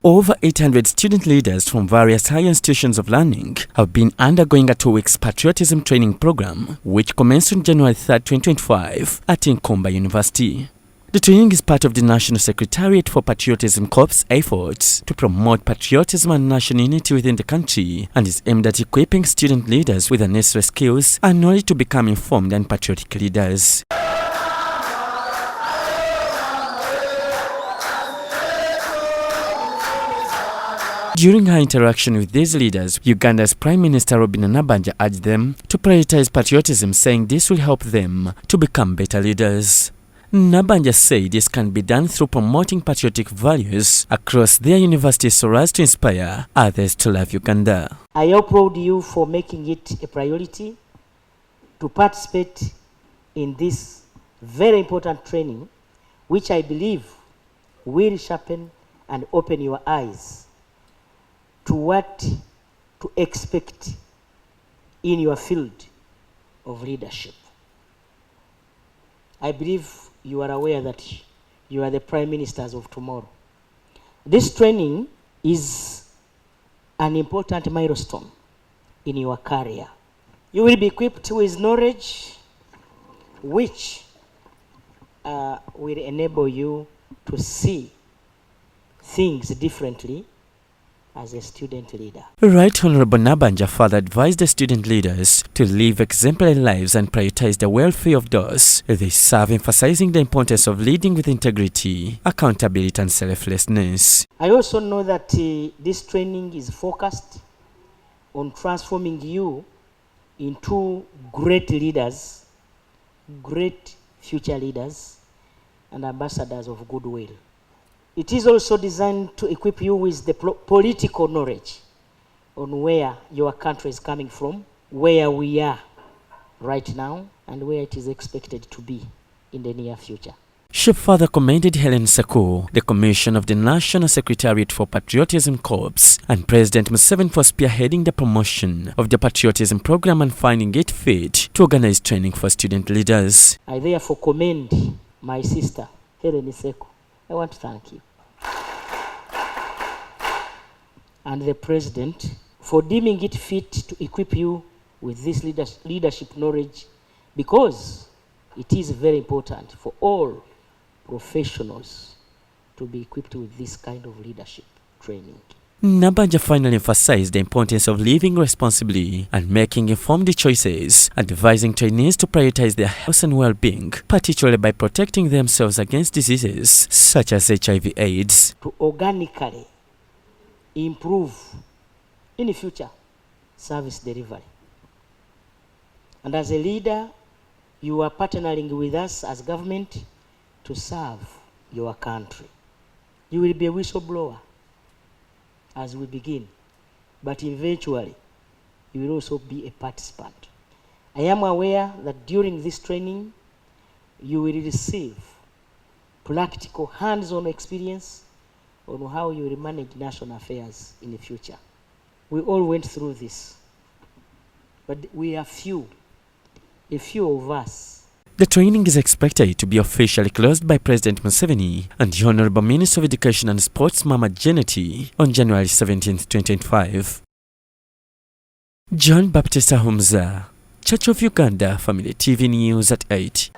Over 800 student leaders from various higher institutions of learning have been undergoing a 2-week patriotism training program, which commenced on January 3, 2025 at Nkumba University. The training is part of the National Secretariat for Patriotism Corps' efforts to promote patriotism and national unity within the country, and is aimed at equipping student leaders with the necessary skills and knowledge to become informed and patriotic leaders. During her interaction with these leaders, Uganda's Prime Minister Robinah Nabbanja urged them to prioritize patriotism, saying this will help them to become better leaders. Nabanja said this can be done through promoting patriotic values across their university so as to inspire others to love Uganda. I applaud you for making it a priority to participate in this very important training, which I believe will sharpen and open your eyes to what to expect in your field of leadership. I believe you are aware that you are the prime ministers of tomorrow. This training is an important milestone in your career. You will be equipped with knowledge which will enable you to see things differently as a student leader. Right Honorable Nabanja further advised the student leaders to live exemplary lives and prioritize the welfare of those they serve, emphasizing the importance of leading with integrity, accountability and selflessness. I also know that this training is focused on transforming you into great leaders, great future leaders and ambassadors of goodwill. It is also designed to equip you with the political knowledge on where your country is coming from, where we are right now, and where it is expected to be in the near future. She further commended Helen Sako, the Commission of the National Secretariat for Patriotism Corps, and President Museveni for spearheading the promotion of the patriotism program and finding it fit to organize training for student leaders. I therefore commend my sister, Helen Sako. I want to thank you and the President for deeming it fit to equip you with this leadership knowledge, because it is very important for all professionals to be equipped with this kind of leadership training. Nabanja finally emphasized the importance of living responsibly and making informed choices, advising trainees to prioritize their health and well-being, particularly by protecting themselves against diseases such as HIV/AIDS. To organically improve in the future service delivery. And as a leader, you are partnering with us as government to serve your country. You will be a whistleblower as we begin, but eventually you will also be a participant. I am aware that during this training you will receive practical hands-on experience on how you will manage national affairs in the future. We all went through this, but we are a few of us. The training is expected to be officially closed by President Museveni and the Honorable Minister of Education and Sports Mama Geneti on January 17, 2025. John Baptista Humza, Church of Uganda Family TV News at 8.